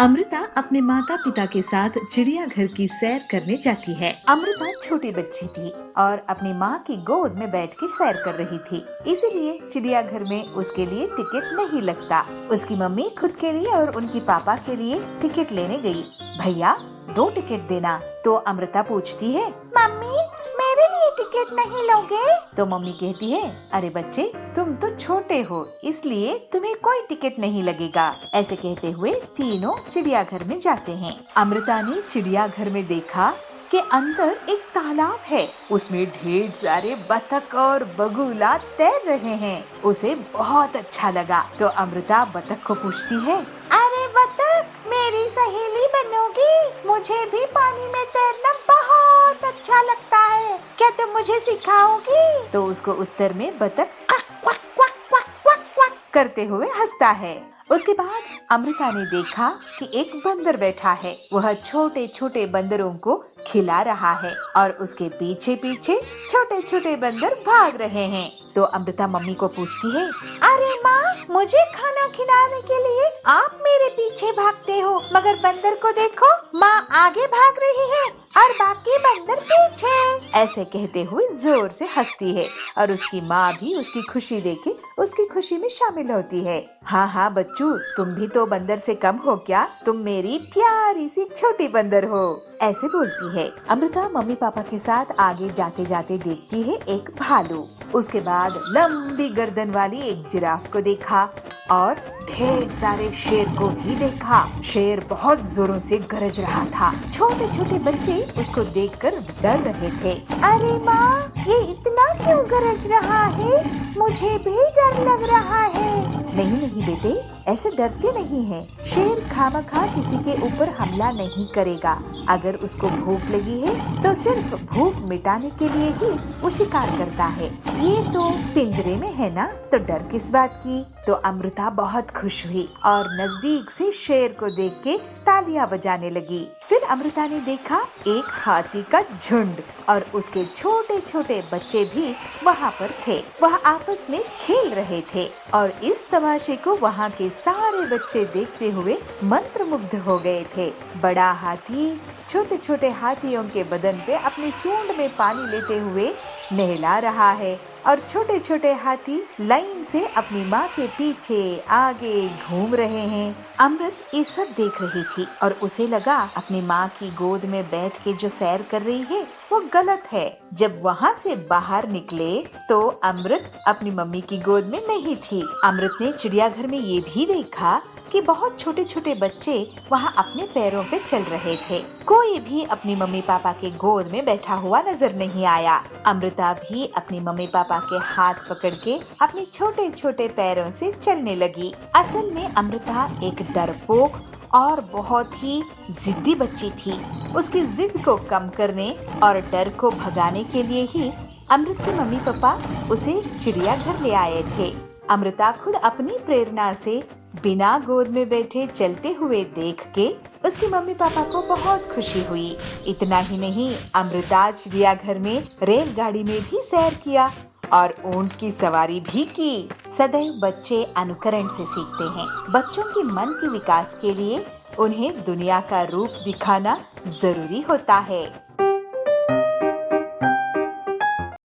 अमृता अपने माता पिता के साथ चिड़ियाघर की सैर करने जाती है। अमृता छोटी बच्ची थी और अपनी माँ की गोद में बैठ के सैर कर रही थी, इसीलिए चिड़ियाघर में उसके लिए टिकट नहीं लगता। उसकी मम्मी खुद के लिए और उनकी पापा के लिए टिकट लेने गई। भैया 2 टिकट देना। तो अमृता पूछती है, मम्मी मेरे लिए टिकट नहीं लोगे? तो मम्मी कहती है, अरे बच्चे तुम तो छोटे हो, इसलिए तुम्हें कोई टिकट नहीं लगेगा। ऐसे कहते हुए तीनों चिड़ियाघर में जाते हैं। अमृता ने चिड़ियाघर में देखा कि अंदर एक तालाब है, उसमें ढेर सारे बतख और बगुला तैर रहे हैं। उसे बहुत अच्छा लगा तो अमृता बतख को पूछती है, अरे बतख मेरी सहेली बनोगी? मुझे भी पानी में तैरना बहुत अच्छा लगता है, क्या तुम मुझे सिखाओगी? तो उसको उत्तर में बतख क्वक क्वक क्वक क्वक क्वक क्वक करते हुए हंसता है। उसके बाद अमृता ने देखा कि एक बंदर बैठा है, वह छोटे छोटे बंदरों को खिला रहा है और उसके पीछे पीछे छोटे छोटे बंदर भाग रहे हैं। तो अमृता मम्मी को पूछती है, अरे माँ मुझे खाना खिलाने के लिए आप मेरे पीछे भागते हो, मगर बंदर को देखो, माँ आगे भाग रही है और बाकी बंदर पीछे। ऐसे कहते हुए जोर से हंसती है और उसकी माँ भी उसकी खुशी देखे उसकी खुशी में शामिल होती है। हाँ हाँ बच्चू, तुम भी तो बंदर से कम हो क्या? तुम मेरी प्यारी सी छोटी बंदर हो, ऐसे बोलती है। अमृता मम्मी पापा के साथ आगे जाते जाते देखती है एक भालू। उसके बाद लंबी गर्दन वाली एक जिराफ को देखा और ढेर सारे शेर को भी देखा। शेर बहुत जोरों से गरज रहा था। छोटे छोटे बच्चे उसको देखकर डर रहे थे। अरे माँ ये इतना क्यों गरज रहा है? मुझे भी डर लग रहा है। नहीं नहीं बेटे, ऐसे डरते नहीं हैं। शेर खामखा किसी के ऊपर हमला नहीं करेगा। अगर उसको भूख लगी है तो सिर्फ भूख मिटाने के लिए ही वो शिकार करता है। ये तो पिंजरे में है ना, तो डर किस बात की? तो अमृता बहुत खुश हुई और नजदीक से शेर को देख के तालियां बजाने लगी। फिर अमृता ने देखा एक हाथी का झुंड और उसके छोटे छोटे बच्चे भी वहाँ पर थे। वह आपस में खेल रहे थे और इस तमाशे को वहाँ के सारे बच्चे देखते हुए मंत्रमुग्ध हो गए थे। बड़ा हाथी छोटे छोटे हाथियों के बदन पे अपनी सूंड में पानी लेते हुए नहला रहा है और छोटे छोटे हाथी लाइन से अपनी माँ के पीछे आगे घूम रहे हैं। अमृत ये सब देख रही थी और उसे लगा अपनी माँ की गोद में बैठ के जो सैर कर रही है वो गलत है। जब वहाँ से बाहर निकले तो अमृत अपनी मम्मी की गोद में नहीं थी। अमृत ने चिड़ियाघर में ये भी देखा कि बहुत छोटे छोटे बच्चे वहाँ अपने पैरों पे चल रहे थे। कोई भी अपनी मम्मी पापा के गोद में बैठा हुआ नजर नहीं आया। अमृता भी अपनी मम्मी पापा के हाथ पकड़ के अपने छोटे छोटे पैरों से चलने लगी। असल में अमृता एक डरपोक और बहुत ही जिद्दी बच्ची थी। उसकी जिद को कम करने और डर को भगाने के लिए ही अमृत के मम्मी पापा उसे चिड़ियाघर ले आए थे। अमृता खुद अपनी प्रेरणा से बिना गोद में बैठे चलते हुए देख के उसकी मम्मी पापा को बहुत खुशी हुई। इतना ही नहीं, अमृता चिड़ियाघर में रेलगाड़ी में भी सैर किया और ऊंट की सवारी भी की। सदैव बच्चे अनुकरण से सीखते हैं। बच्चों के मन के विकास के लिए उन्हें दुनिया का रूप दिखाना जरूरी होता है।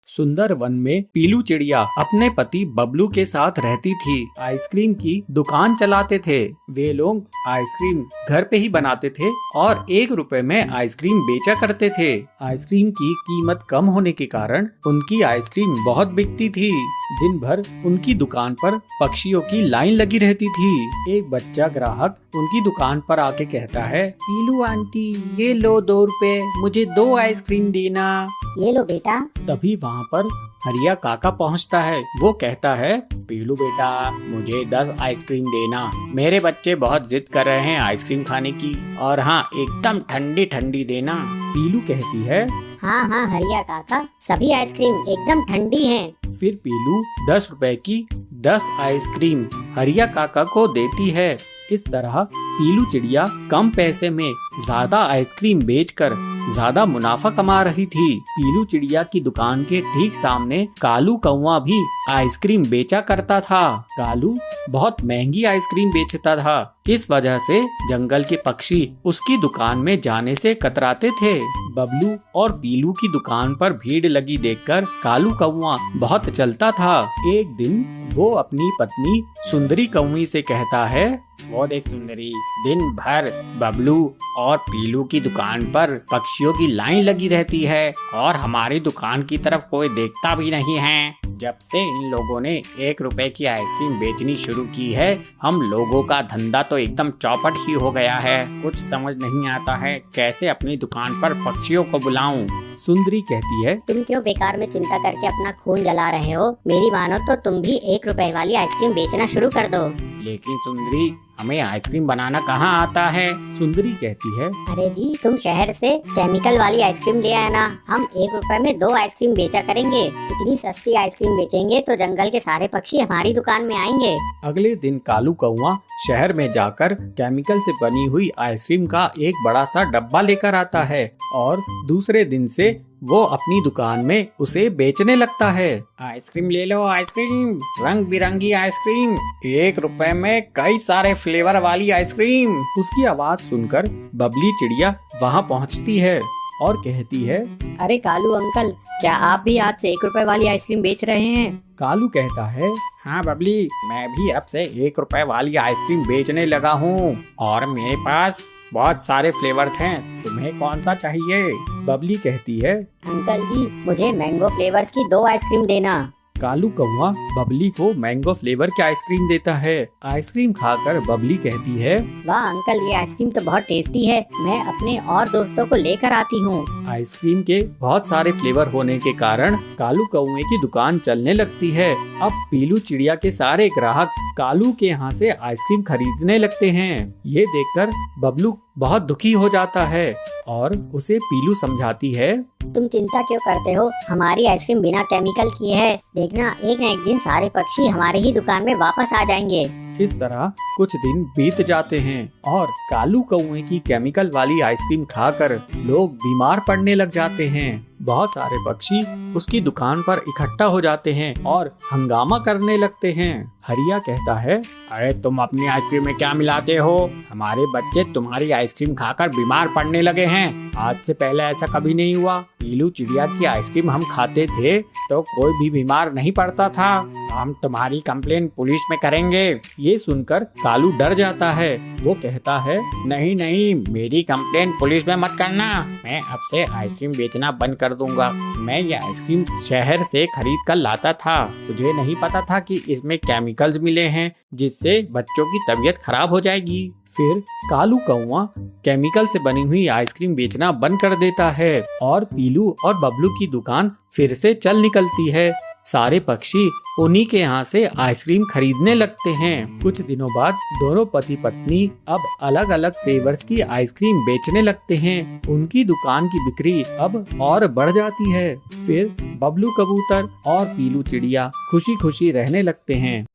सुंदर वन में पीलू चिड़िया अपने पति बबलू के साथ रहती थी। आइसक्रीम की दुकान चलाते थे। वे लोग आइसक्रीम घर पे ही बनाते थे और 1 रुपए में आइसक्रीम बेचा करते थे। आइसक्रीम की कीमत कम होने के कारण उनकी आइसक्रीम बहुत बिकती थी। दिन भर उनकी दुकान पर पक्षियों की लाइन लगी रहती थी। एक बच्चा ग्राहक उनकी दुकान पर आके कहता है, पीलू आंटी ये लो 2 रुपए, मुझे 2 आइसक्रीम देना। ये लो बेटा। तभी वहाँ पर हरिया काका पहुँचता है। वो कहता है, पीलू बेटा मुझे 10 आइसक्रीम देना, मेरे बच्चे बहुत जिद कर रहे हैं आइसक्रीम खाने की, और हाँ एकदम ठंडी ठंडी देना। पीलू कहती है, हाँ हाँ हरिया काका, सभी आइसक्रीम एकदम ठंडी हैं। फिर पीलू 10 रुपए की 10 आइसक्रीम हरिया काका को देती है। इस तरह पीलू चिड़िया कम पैसे में ज्यादा आइसक्रीम बेचकर ज्यादा मुनाफा कमा रही थी। पीलू चिड़िया की दुकान के ठीक सामने कालू कौवा भी आइसक्रीम बेचा करता था। कालू बहुत महंगी आइसक्रीम बेचता था। इस वजह से जंगल के पक्षी उसकी दुकान में जाने से कतराते थे। बबलू और पीलू की दुकान पर भीड़ लगी देखकर कालू कौवा बहुत जलता था। एक दिन वो अपनी पत्नी सुंदरी कौवी से कहता है, वो देख सुंदरी, दिन भर बबलू और पीलू की दुकान पर पक्षियों की लाइन लगी रहती है और हमारी दुकान की तरफ कोई देखता भी नहीं है। जब से इन लोगों ने 1 रुपए की आइसक्रीम बेचनी शुरू की है, हम लोगों का धंधा तो एकदम चौपट ही हो गया है। कुछ समझ नहीं आता है कैसे अपनी दुकान पर पक्षियों को बुलाऊं। सुंदरी कहती है, तुम क्यों बेकार में चिंता करके अपना खून जला रहे हो? मेरी मानो तो तुम भी 1 रुपए वाली आइसक्रीम बेचना शुरू कर दो। लेकिन सुंदरी, हमें आइसक्रीम बनाना कहाँ आता है? सुंदरी कहती है, अरे जी, तुम शहर से केमिकल वाली आइसक्रीम ले आए ना। हम 1 रुपए में 2 आइसक्रीम बेचा करेंगे। इतनी सस्ती आइसक्रीम बेचेंगे तो जंगल के सारे पक्षी हमारी दुकान में आएंगे। अगले दिन कालू कौवा शहर में जाकर केमिकल से बनी हुई आइसक्रीम का एक बड़ा सा डब्बा लेकर आता है और दूसरे दिन से वो अपनी दुकान में उसे बेचने लगता है। आइसक्रीम ले लो, आइसक्रीम, रंग बिरंगी आइसक्रीम, 1 रुपए में कई सारे फ्लेवर वाली आइसक्रीम। उसकी आवाज सुनकर बबली चिड़िया वहाँ पहुँचती है और कहती है, अरे कालू अंकल, क्या आप भी आज से 1 रुपए वाली आइसक्रीम बेच रहे हैं? कालू कहता है, हाँ बबली, मैं भी अब से 1 रुपए वाली आइसक्रीम बेचने लगा हूँ और मेरे पास बहुत सारे फ्लेवर्स हैं। तुम्हें कौन सा चाहिए? बबली कहती है, अंकल जी, मुझे मैंगो फ्लेवर्स की 2 आइसक्रीम देना। कालू कौवा बबली को मैंगो फ्लेवर की आइसक्रीम देता है। आइसक्रीम खाकर बबली कहती है, वाह अंकल, ये आइसक्रीम तो बहुत टेस्टी है। मैं अपने और दोस्तों को लेकर आती हूँ। आइसक्रीम के बहुत सारे फ्लेवर होने के कारण कालू कौवे की दुकान चलने लगती है। अब पीलू चिड़िया के सारे ग्राहक कालू के यहाँ से आइसक्रीम खरीदने लगते हैं। ये देखकर बबलू बहुत दुखी हो जाता है और उसे पीलू समझाती है, तुम चिंता क्यों करते हो? हमारी आइसक्रीम बिना केमिकल की है। देखना, एक न एक दिन सारे पक्षी हमारे ही दुकान में वापस आ जाएंगे। इस तरह कुछ दिन बीत जाते हैं और कालू कौवे की केमिकल वाली आइसक्रीम खाकर लोग बीमार पड़ने लग जाते हैं। बहुत सारे पक्षी उसकी दुकान पर इकट्ठा हो जाते हैं और हंगामा करने लगते हैं। हरिया कहता है, अरे तुम अपनी आइसक्रीम में क्या मिलाते हो? हमारे बच्चे तुम्हारी आइसक्रीम खाकर बीमार पड़ने लगे हैं। आज से पहले ऐसा कभी नहीं हुआ। पीलू चिड़िया की आइसक्रीम हम खाते थे तो कोई भी बीमार नहीं पड़ता था। हम तुम्हारी कंप्लेन पुलिस में करेंगे। ये सुनकर कालू डर जाता है। वो कहता है, नहीं नहीं, मेरी कंप्लेन पुलिस में मत करना। मैं अब से आइसक्रीम बेचना बंद कर दूंगा। मैं ये आइसक्रीम शहर से खरीद कर लाता था। मुझे नहीं पता था कि इसमें केमिकल्स मिले हैं जिससे बच्चों की तबीयत खराब हो जाएगी। फिर कालू कौवा केमिकल से बनी हुई आइसक्रीम बेचना बंद कर देता है और पीलू और बबलू की दुकान फिर से चल निकलती है। सारे पक्षी उन्हीं के यहाँ से आइसक्रीम खरीदने लगते हैं। कुछ दिनों बाद दोनों पति पत्नी अब अलग अलग फ्लेवर्स की आइसक्रीम बेचने लगते हैं। उनकी दुकान की बिक्री अब और बढ़ जाती है। फिर बबलू कबूतर और पीलू चिड़िया खुशी खुशी रहने लगते हैं।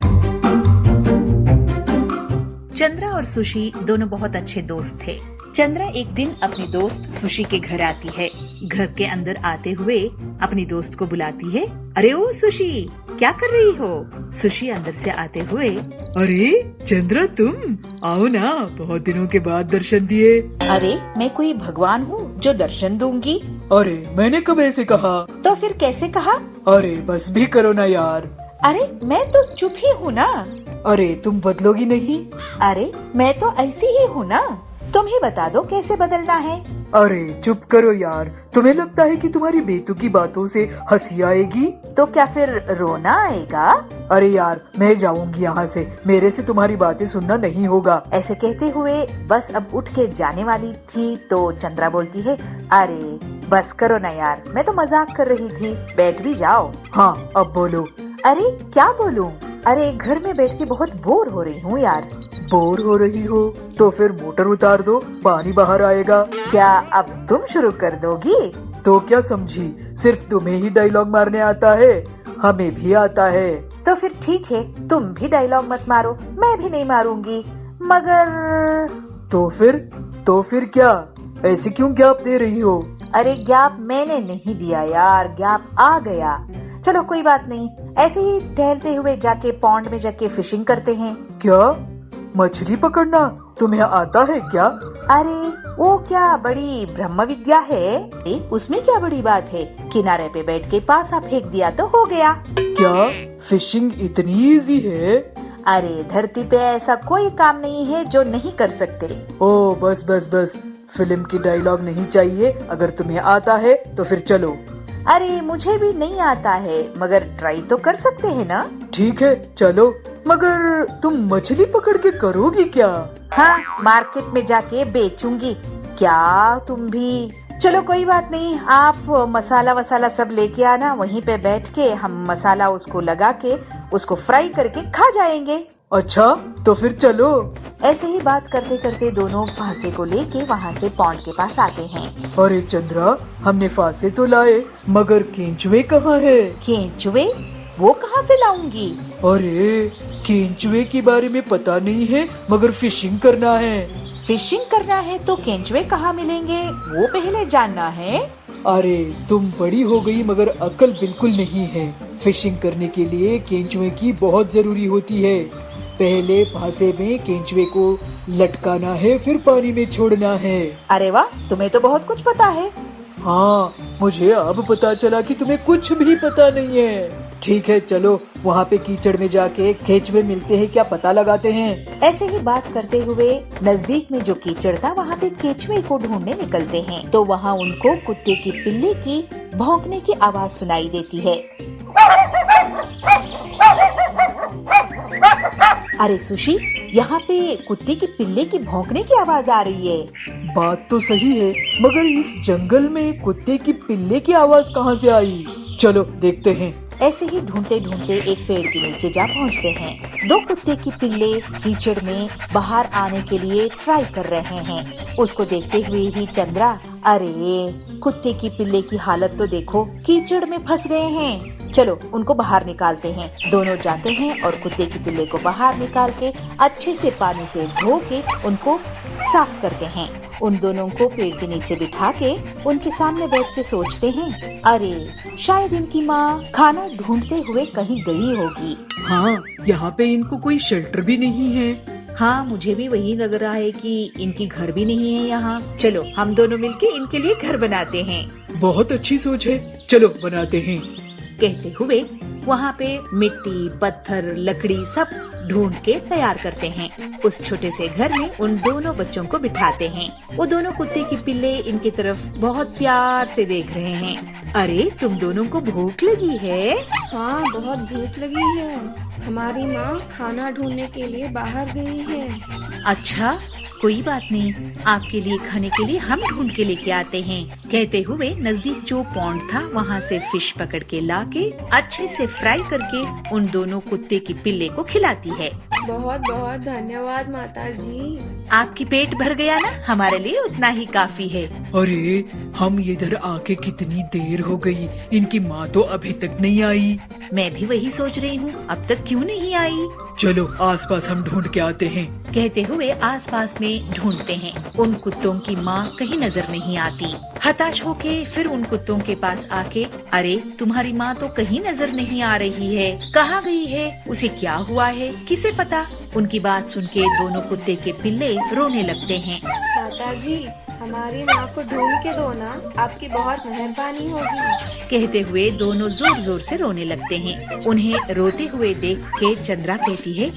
चंद्रा और सुशी दोनों बहुत अच्छे दोस्त थे। चंद्रा एक दिन अपनी दोस्त सुशी के घर आती है। घर के अंदर आते हुए अपनी दोस्त को बुलाती है, अरे ओ सुशी, क्या कर रही हो? सुशी अंदर से आते हुए, अरे चंद्रा, तुम आओ ना, बहुत दिनों के बाद दर्शन दिए। अरे मैं कोई भगवान हूँ जो दर्शन दूंगी? अरे मैंने कब ऐसे कहा? तो फिर कैसे कहा? अरे बस भी करो ना यार। अरे मैं तो चुप ही हूँ ना। अरे तुम बदलोगी नहीं? अरे मैं तो ऐसी ही हूँ ना। तुम ही बता दो कैसे बदलना है। अरे चुप करो यार। तुम्हें लगता है कि तुम्हारी बेतुकी बातों से हंसी आएगी? तो क्या फिर रोना आएगा? अरे यार, मैं जाऊंगी यहाँ से। मेरे से तुम्हारी बातें सुनना नहीं होगा। ऐसे कहते हुए बस अब उठ के जाने वाली थी तो चंद्रा बोलती है, अरे बस करो ना यार, मैं तो मजाक कर रही थी, बैठ भी जाओ। हाँ, अब बोलो। अरे क्या बोलूं? अरे घर में बैठ के बहुत बोर हो रही हूँ यार। बोर हो रही हो तो फिर मोटर उतार दो, पानी बाहर आएगा। क्या अब तुम शुरू कर दोगी? तो क्या समझी, सिर्फ तुम्हें ही डायलॉग मारने आता है? हमें भी आता है। तो फिर ठीक है, तुम भी डायलॉग मत मारो, मैं भी नहीं मारूंगी। मगर तो फिर क्या? ऐसे क्यों ज्ञाप दे रही हो? अरे ज्ञाप मैंने नहीं दिया यार, ज्ञाप आ गया। चलो कोई बात नहीं, ऐसे ही टहलते हुए जाके पॉन्ड में जाके फिशिंग करते हैं। क्या मछली पकड़ना तुम्हें आता है क्या? अरे वो क्या बड़ी ब्रह्म विद्या है? उसमें क्या बड़ी बात है, किनारे पे बैठ के पासा फेंक दिया तो हो गया। क्या फिशिंग इतनी इजी है? अरे धरती पे ऐसा कोई काम नहीं है जो नहीं कर सकते। ओ बस बस बस, फिल्म की डायलॉग नहीं चाहिए। अगर तुम्हें आता है तो फिर चलो। अरे मुझे भी नहीं आता है, मगर ट्राई तो कर सकते हैं ना। ठीक है चलो, मगर तुम मछली पकड़ के करोगी क्या? हाँ, मार्केट में जाके बेचूंगी। क्या तुम भी? चलो कोई बात नहीं, आप मसाला वसाला सब लेके आना, वहीं पे बैठ के हम मसाला उसको लगा के उसको फ्राई करके खा जाएंगे। अच्छा तो फिर चलो। ऐसे ही बात करते करते दोनों फांसे को लेके वहाँ से पॉन्ड के पास आते हैं। अरे चंद्रा, हमने फांसे तो लाए, मगर केंचुए कहाँ है? केंचुए? वो कहाँ से लाऊंगी? अरे केंचुए के बारे में पता नहीं है, मगर फिशिंग करना है। फिशिंग करना है तो केंचुए कहाँ मिलेंगे, वो पहले जानना है। अरे तुम बड़ी हो गई मगर अक्ल बिल्कुल नहीं है। फिशिंग करने के लिए केंचुए की बहुत जरूरी होती है। पहले फांसे में केंचुए को लटकाना है, फिर पानी में छोड़ना है। अरे वाह, तुम्हें तो बहुत कुछ पता है। हाँ, मुझे अब पता चला कि तुम्हें कुछ भी पता नहीं है। ठीक है चलो, वहाँ पे कीचड़ में जाके केंचुए मिलते हैं क्या पता लगाते हैं। ऐसे ही बात करते हुए नजदीक में जो कीचड़ था वहाँ पे केंचुए को ढूंढने निकलते हैं, तो वहाँ उनको कुत्ते की पिल्ले की भौंकने की आवाज सुनाई देती है। अरे सुशी, यहाँ पे कुत्ते की पिल्ले की भौंकने की आवाज आ रही है। बात तो सही है, मगर इस जंगल में कुत्ते की पिल्ले की आवाज कहाँ से आई? चलो देखते हैं। ऐसे ही ढूंढते ढूंढते एक पेड़ के नीचे जा पहुँचते हैं। दो कुत्ते की पिल्ले कीचड़ में बाहर आने के लिए ट्राई कर रहे हैं। उसको देखते हुए ही चंद्रा, अरे कुत्ते की पिल्ले की हालत तो देखो, कीचड़ में फंस गए हैं। चलो उनको बाहर निकालते हैं। दोनों जाते हैं और कुत्ते की पिल्ले को बाहर निकाल के अच्छे से पानी से धो के उनको साफ करते हैं। उन दोनों को पेड़ के नीचे बिठा के उनके सामने बैठ के सोचते हैं, अरे शायद इनकी माँ खाना ढूंढते हुए कहीं गई होगी। हाँ, यहाँ पे इनको कोई शेल्टर भी नहीं है। हाँ, मुझे भी वही लग रहा है कि इनकी घर भी नहीं है यहाँ। चलो हम दोनों मिलके इनके लिए घर बनाते हैं। बहुत अच्छी सोच है, चलो बनाते हैं। कहते हुए वहाँ पे मिट्टी, पत्थर, लकड़ी सब ढूंढ के तैयार करते हैं। उस छोटे से घर में उन दोनों बच्चों को बिठाते हैं। वो दोनों कुत्ते की पिल्ले इनकी तरफ बहुत प्यार से देख रहे हैं। अरे तुम दोनों को भूख लगी है? हाँ, बहुत भूख लगी है। हमारी माँ खाना ढूंढने के लिए बाहर गई है। अच्छा कोई बात नहीं, आपके लिए खाने के लिए हम ढूंढ के लेके आते हैं। कहते हुए नजदीक जो पॉन्ड था वहाँ से फिश पकड़ के लाके अच्छे से फ्राई करके उन दोनों कुत्ते की पिल्ले को खिलाती है। बहुत बहुत धन्यवाद माता जी। आपकी पेट भर गया ना, हमारे लिए उतना ही काफी है। अरे हम इधर आके कितनी देर हो गई, इनकी माँ तो अभी तक नहीं आई। मैं भी वही सोच रही हूँ, अब तक क्यों नहीं आई। चलो आसपास हम ढूंढ के आते हैं। कहते हुए आसपास में ढूंढते हैं। उन कुत्तों की माँ कहीं नजर नहीं आती। हताश होके फिर उन कुत्तों के पास आके, अरे तुम्हारी माँ तो कहीं नजर नहीं आ रही है, कहाँ गई है, उसे क्या हुआ है, किसे पता। उनकी बात सुन के दोनों कुत्ते के पिल्ले रोने लगते हैं। माता जी, हमारी माँ को ढूंढ के दो ना, आपकी बहुत मेहरबानी होगी। कहते हुए दोनों जोर जोर से रोने लगते हैं। उन्हें रोते हुए देख के चंद्रा कहती है,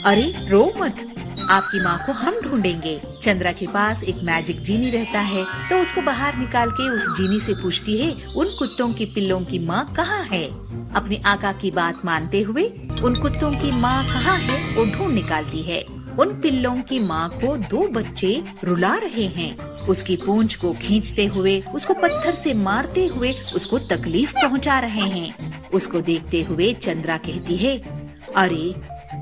अरे रो मत, आपकी माँ को हम ढूंढेंगे। चंद्रा के पास एक मैजिक जीनी रहता है, तो उसको बाहर निकाल के उस जीनी से पूछती है, उन कुत्तों की पिल्लों की माँ कहाँ है। अपने आका की बात मानते हुए उन कुत्तों की माँ कहाँ है वो ढूंढ निकालती है। उन पिल्लों की माँ को दो बच्चे रुला रहे हैं। उसकी पूंछ को खींचते हुए, उसको पत्थर से मारते हुए उसको तकलीफ पहुँचा रहे हैं। उसको देखते हुए चंद्रा कहती है, अरे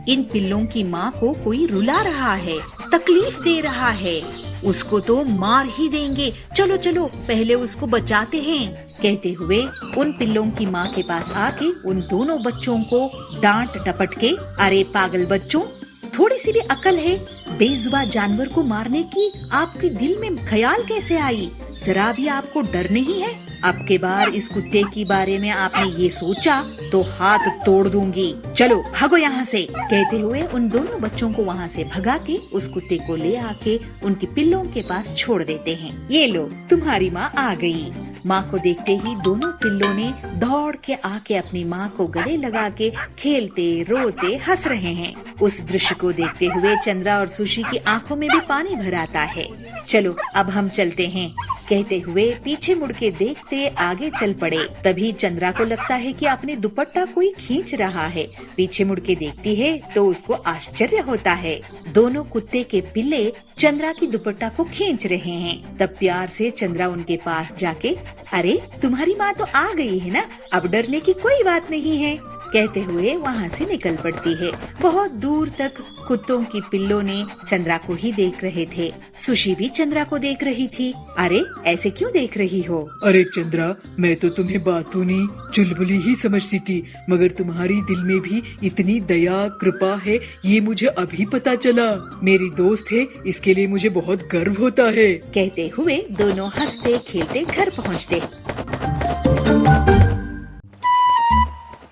इन पिल्लों की माँ को कोई रुला रहा है, तकलीफ दे रहा है, उसको तो मार ही देंगे। चलो चलो पहले उसको बचाते हैं। कहते हुए उन पिल्लों की माँ के पास आके उन दोनों बच्चों को डांट डपट के, अरे पागल बच्चों, थोड़ी सी भी अकल है? बेजुबा जानवर को मारने की आपके दिल में ख्याल कैसे आई? जरा भी आपको डर नहीं है? अब के बार इस कुत्ते के बारे में आपने ये सोचा तो हाथ तोड़ दूंगी। चलो भागो यहाँ से। कहते हुए उन दोनों बच्चों को वहाँ से भगा के उस कुत्ते को ले आके उनकी पिल्लों के पास छोड़ देते हैं। ये लो, तुम्हारी माँ आ गई। माँ को देखते ही दोनों पिल्लों ने दौड़ के आके अपनी माँ को गले लगा के खेलते रोते हंस रहे हैं। उस दृश्य को देखते हुए चंद्रा और सुशी की आंखों में भी पानी भर आता है। चलो अब हम चलते हैं, कहते हुए पीछे मुड़ के देखते आगे चल पड़े। तभी चंद्रा को लगता है कि अपने दुपट्टा कोई खींच रहा है। पीछे मुड़ के देखती है तो उसको आश्चर्य होता है। दोनों कुत्ते के पिल्ले चंद्रा की दुपट्टा को खींच रहे हैं। तब प्यार से चंद्रा उनके पास जाके, अरे तुम्हारी माँ तो आ गई है ना, अब डरने की कोई बात नहीं है, कहते हुए वहाँ से निकल पड़ती है। बहुत दूर तक कुत्तों की पिल्लों ने चंद्रा को ही देख रहे थे। सुशी भी चंद्रा को देख रही थी। अरे ऐसे क्यों देख रही हो? अरे चंद्रा, मैं तो तुम्हें बातूनी चुलबुली ही समझती थी, मगर तुम्हारी दिल में भी इतनी दया कृपा है, ये मुझे अभी पता चला। मेरी दोस्त है, इसके लिए मुझे बहुत गर्व होता है। कहते हुए दोनों हंसते खेलते घर पहुँचते।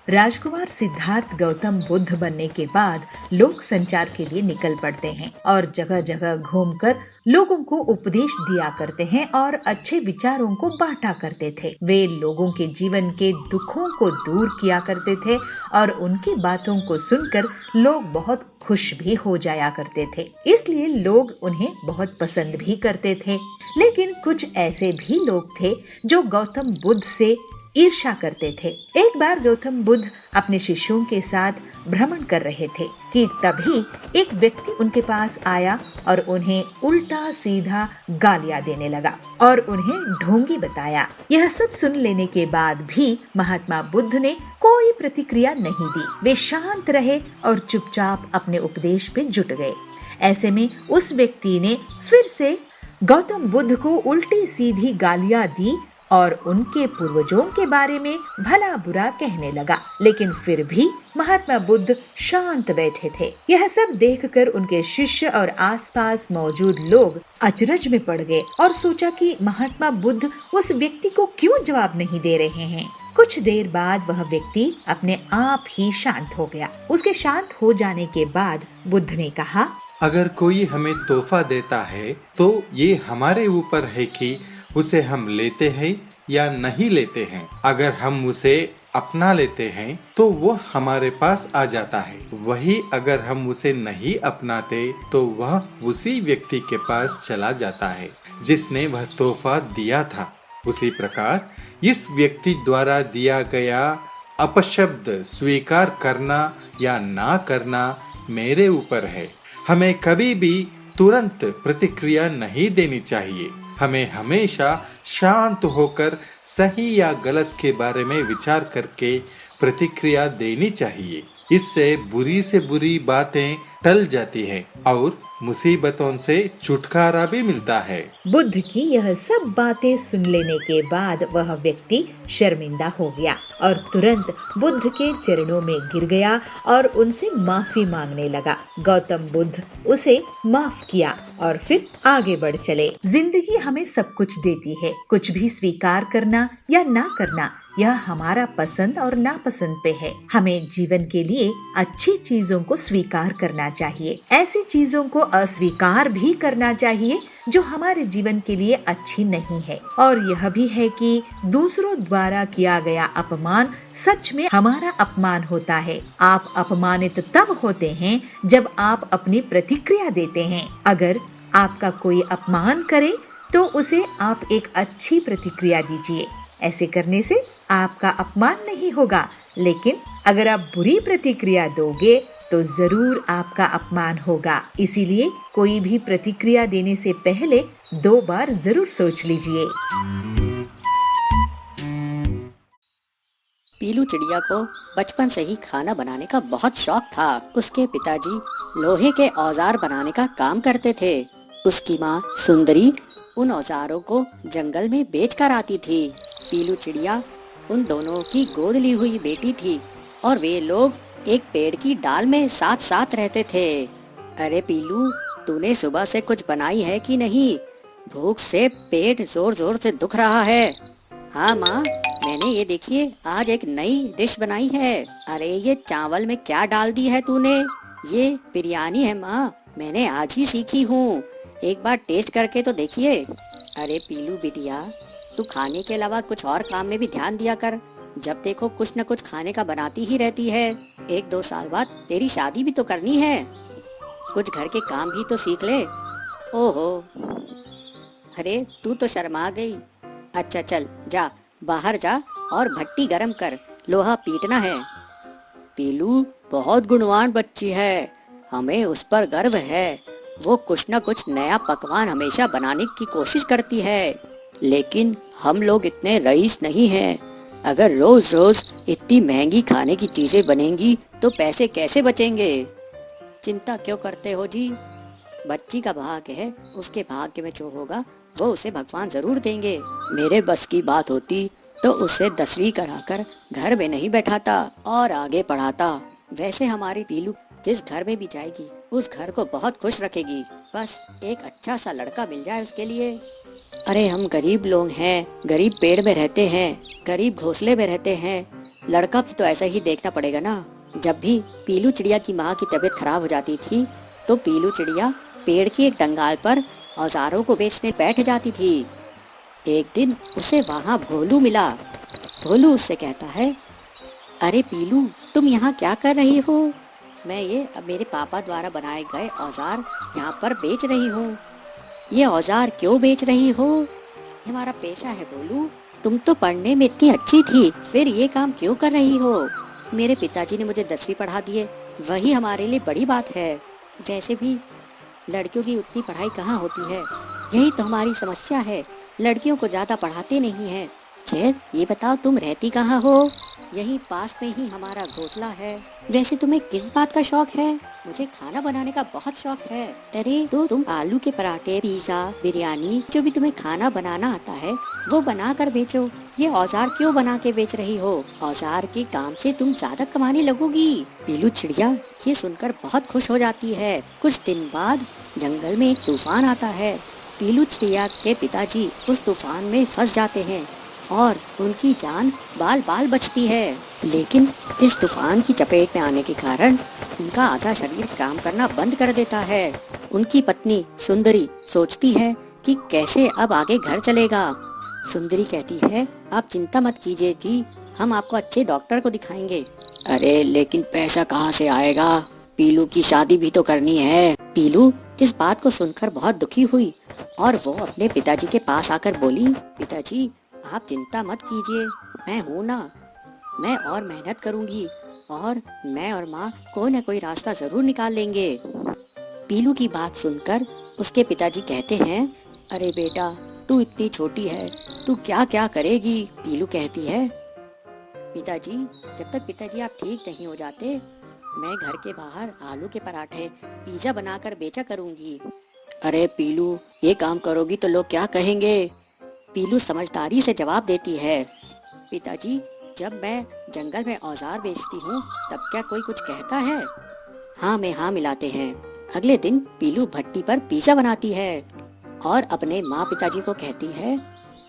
राजकुमार सिद्धार्थ गौतम बुद्ध बनने के बाद लोक संचार के लिए निकल पड़ते हैं और जगह जगह घूमकर लोगों को उपदेश दिया करते हैं और अच्छे विचारों को बांटा करते थे। वे लोगों के जीवन के दुखों को दूर किया करते थे और उनकी बातों को सुनकर लोग बहुत खुश भी हो जाया करते थे। इसलिए लोग उन्हें बहुत पसंद भी करते थे। लेकिन कुछ ऐसे भी लोग थे जो गौतम बुद्ध से ईर्ष्या करते थे। एक बार गौतम बुद्ध अपने शिष्यों के साथ भ्रमण कर रहे थे कि तभी एक व्यक्ति उनके पास आया और उन्हें उल्टा सीधा गालियां देने लगा और उन्हें ढोंगी बताया। यह सब सुन लेने के बाद भी महात्मा बुद्ध ने कोई प्रतिक्रिया नहीं दी। वे शांत रहे और चुपचाप अपने उपदेश पे जुट गए। ऐसे में उस व्यक्ति ने फिर से गौतम बुद्ध को उल्टी सीधी गालियां दी और उनके पूर्वजों के बारे में भला बुरा कहने लगा। लेकिन फिर भी महात्मा बुद्ध शांत बैठे थे। यह सब देखकर उनके शिष्य और आसपास मौजूद लोग अचरज में पड़ गए और सोचा कि महात्मा बुद्ध उस व्यक्ति को क्यों जवाब नहीं दे रहे हैं। कुछ देर बाद वह व्यक्ति अपने आप ही शांत हो गया। उसके शांत हो जाने के बाद बुद्ध ने कहा, अगर कोई हमें तोहफा देता है तो ये हमारे ऊपर है कि उसे हम लेते हैं या नहीं लेते हैं। अगर हम उसे अपना लेते हैं तो वो हमारे पास आ जाता है। वही अगर हम उसे नहीं अपनाते तो वह उसी व्यक्ति के पास चला जाता है जिसने वह तोहफा दिया था। उसी प्रकार इस व्यक्ति द्वारा दिया गया अपशब्द स्वीकार करना या ना करना मेरे ऊपर है। हमें कभी भी तुरंत प्रतिक्रिया नहीं देनी चाहिए। हमें हमेशा शांत होकर सही या गलत के बारे में विचार करके प्रतिक्रिया देनी चाहिए। इससे बुरी से बुरी बातें टल जाती हैं और मुसीबतों से छुटकारा भी मिलता है। बुद्ध की यह सब बातें सुन लेने के बाद वह व्यक्ति शर्मिंदा हो गया और तुरंत बुद्ध के चरणों में गिर गया और उनसे माफी मांगने लगा। गौतम बुद्ध उसे माफ किया और फिर आगे बढ़ चले। जिंदगी हमें सब कुछ देती है। कुछ भी स्वीकार करना या ना करना यह हमारा पसंद और नापसंद पे है। हमें जीवन के लिए अच्छी चीजों को स्वीकार करना चाहिए। ऐसी चीजों को अस्वीकार भी करना चाहिए जो हमारे जीवन के लिए अच्छी नहीं है। और यह भी है कि दूसरों द्वारा किया गया अपमान सच में हमारा अपमान होता है। आप अपमानित तब होते हैं जब आप अपनी प्रतिक्रिया देते हैं। अगर आपका कोई अपमान करे तो उसे आप एक अच्छी प्रतिक्रिया दीजिए। ऐसे करने से आपका अपमान नहीं होगा, लेकिन अगर आप बुरी प्रतिक्रिया दोगे तो जरूर आपका अपमान होगा। इसीलिए कोई भी प्रतिक्रिया देने से पहले 2 बार जरूर सोच लीजिए। पीलू चिड़िया को बचपन से ही खाना बनाने का बहुत शौक था। उसके पिताजी लोहे के औजार बनाने का काम करते थे। उसकी माँ सुंदरी उन औजारों को जंगल में बेच कर आती थी। पीलू चिड़िया उन दोनों की गोद ली हुई बेटी थी और वे लोग एक पेड़ की डाल में साथ साथ रहते थे। अरे पीलू, तूने सुबह से कुछ बनाई है कि नहीं? भूख से पेट जोर जोर से दुख रहा है। हाँ माँ, मैंने ये देखिए आज एक नई डिश बनाई है। अरे ये चावल में क्या डाल दी है तूने? ये बिरयानी है माँ, मैंने आज ही सीखी हूँ। एक बार टेस्ट करके तो देखिए। अरे पीलू बिटिया, तू खाने के अलावा कुछ और काम में भी ध्यान दिया कर। जब देखो कुछ न कुछ खाने का बनाती ही रहती है। 1-2 साल बाद तेरी शादी भी तो करनी है, कुछ घर के काम भी तो सीख ले। ओहो, अरे तू तो शर्मा गई। अच्छा चल जा, बाहर जा और भट्टी गरम कर, लोहा पीटना है। पीलू बहुत गुणवान बच्ची है, हमें उस पर गर्व है। वो कुछ न कुछ नया पकवान हमेशा बनाने की कोशिश करती है। लेकिन हम लोग इतने रईस नहीं हैं। अगर रोज रोज इतनी महंगी खाने की चीजें बनेंगी तो पैसे कैसे बचेंगे? चिंता क्यों करते हो जी? बच्ची का भाग्य है, उसके भाग्य में जो होगा वो उसे भगवान जरूर देंगे। मेरे बस की बात होती तो उसे 10वीं कराकर घर में नहीं बैठाता और आगे पढ़ाता। वैसे हमारी पीलू जिस घर में भी जाएगी उस घर को बहुत खुश रखेगी। बस एक अच्छा सा लड़का मिल जाए उसके लिए। अरे हम गरीब लोग हैं, गरीब पेड़ में रहते हैं, गरीब घोंसले में रहते हैं। लड़का भी तो ऐसा ही देखना पड़ेगा ना। जब भी पीलू चिड़िया की माँ की तबीयत खराब हो जाती थी तो पीलू चिड़िया पेड़ की एक डंगाल पर औजारों को बेचने बैठ जाती थी। एक दिन उसे वहाँ भोलू मिला। भोलू उससे कहता है, अरे पीलू, तुम यहाँ क्या कर रही हो? मैं ये मेरे पापा द्वारा बनाए गए औजार यहाँ पर बेच रही हूँ। ये औजार क्यों बेच रही हो? ये हमारा पेशा है भोलू। तुम तो पढ़ने में इतनी अच्छी थी, फिर ये काम क्यों कर रही हो? मेरे पिताजी ने मुझे 10वीं पढ़ा दिए, वही हमारे लिए बड़ी बात है। वैसे भी लड़कियों की उतनी पढ़ाई कहाँ होती है, यही तो हमारी समस्या है। लड़कियों को ज्यादा पढ़ाते नहीं हैं। खैर ये बताओ तुम रहती कहाँ हो? यही पास में ही हमारा घोंसला है। वैसे तुम्हें किस बात का शौक है? मुझे खाना बनाने का बहुत शौक है। अरे तो तुम आलू के पराठे, पिज्जा, बिरयानी, जो भी तुम्हें खाना बनाना आता है वो बना कर बेचो। ये औजार क्यों बना के बेच रही हो? औजार के काम से तुम ज्यादा कमाने लगोगी। पीलू चिड़िया ये सुनकर बहुत खुश हो जाती है। कुछ दिन बाद जंगल में एक तूफान आता है। पीलू चिड़िया के पिताजी उस तूफान में फंस जाते हैं और उनकी जान बाल बाल बचती है। लेकिन इस तूफान की चपेट में आने के कारण उनका आधा शरीर काम करना बंद कर देता है। उनकी पत्नी सुंदरी सोचती है कि कैसे अब आगे घर चलेगा। सुंदरी कहती है, आप चिंता मत कीजिए जी, हम आपको अच्छे डॉक्टर को दिखाएंगे। अरे लेकिन पैसा कहाँ से आएगा? पीलू की शादी भी तो करनी है। पीलू इस बात को सुनकर बहुत दुखी हुई और वो अपने पिताजी के पास आकर बोली, पिताजी आप चिंता मत कीजिए, मैं हूँ ना, मैं और मेहनत करूँगी और मैं और माँ कोई न कोई रास्ता जरूर निकाल लेंगे। पीलू की बात सुनकर उसके पिताजी कहते हैं, अरे बेटा तू इतनी छोटी है, तू क्या क्या करेगी? पीलू कहती है, पिताजी जब तक पिताजी आप ठीक नहीं हो जाते मैं घर के बाहर आलू के पराठे, पिज्जा बनाकर बेचा करूँगी। अरे पीलू ये काम करोगी तो लोग क्या कहेंगे? पीलू समझदारी से जवाब देती है, पिताजी जब मैं जंगल में औजार बेचती हूँ तब क्या कोई कुछ कहता है? हाँ में हाँ मिलाते हैं। अगले दिन पीलू भट्टी पर पिज्जा बनाती है और अपने माँ पिताजी को कहती है,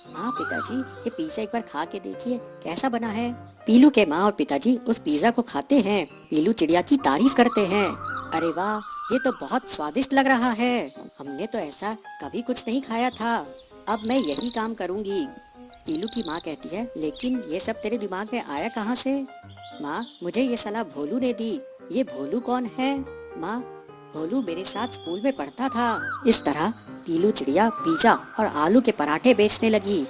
माँ पिताजी ये पिज्जा एक बार खा के देखिए कैसा बना है। पीलू के माँ और पिताजी उस पिज्जा को खाते हैं। पीलू चिड़िया की तारीफ करते हैं, अरे वाह ये तो बहुत स्वादिष्ट लग रहा है, हमने तो ऐसा कभी कुछ नहीं खाया था, अब मैं यही काम करूँगी। पीलू की माँ कहती है, लेकिन ये सब तेरे दिमाग में आया कहाँ से? माँ मुझे ये सलाह भोलू ने दी। ये भोलू कौन है? माँ भोलू मेरे साथ स्कूल में पढ़ता था। इस तरह पीलू चिड़िया पिज्जा और आलू के पराठे बेचने लगी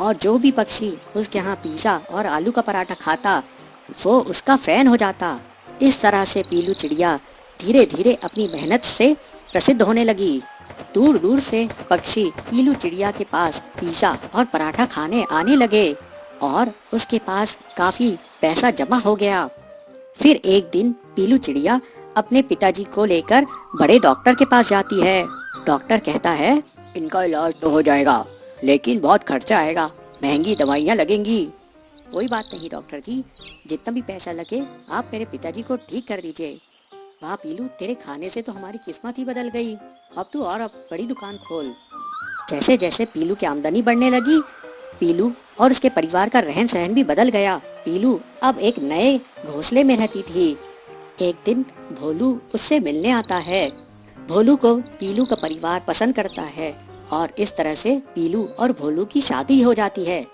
और जो भी पक्षी उसके यहाँ पिज्जा और आलू का पराठा खाता वो उसका फैन हो जाता। इस तरह से पीलू चिड़िया धीरे धीरे अपनी मेहनत से प्रसिद्ध होने लगी। दूर दूर से पक्षी पीलू चिड़िया के पास पिज्जा और पराठा खाने आने लगे और उसके पास काफी पैसा जमा हो गया। फिर एक दिन पीलू चिड़िया अपने पिताजी को लेकर बड़े डॉक्टर के पास जाती है। डॉक्टर कहता है, इनका इलाज तो हो जाएगा लेकिन बहुत खर्चा आएगा, महंगी दवाइयाँ लगेंगी। कोई बात नहीं डॉक्टर जी, जितना भी पैसा लगे आप मेरे पिताजी को ठीक कर दीजिए। वाह पीलू, तेरे खाने से तो हमारी किस्मत ही बदल गई। अब तू और अब बड़ी दुकान खोल। जैसे जैसे पीलू की आमदनी बढ़ने लगी, पीलू और उसके परिवार का रहन सहन भी बदल गया। पीलू अब एक नए घोंसले में रहती थी। एक दिन भोलू उससे मिलने आता है। भोलू को पीलू का परिवार पसंद करता है और इस तरह से पीलू और भोलू की शादी हो जाती है।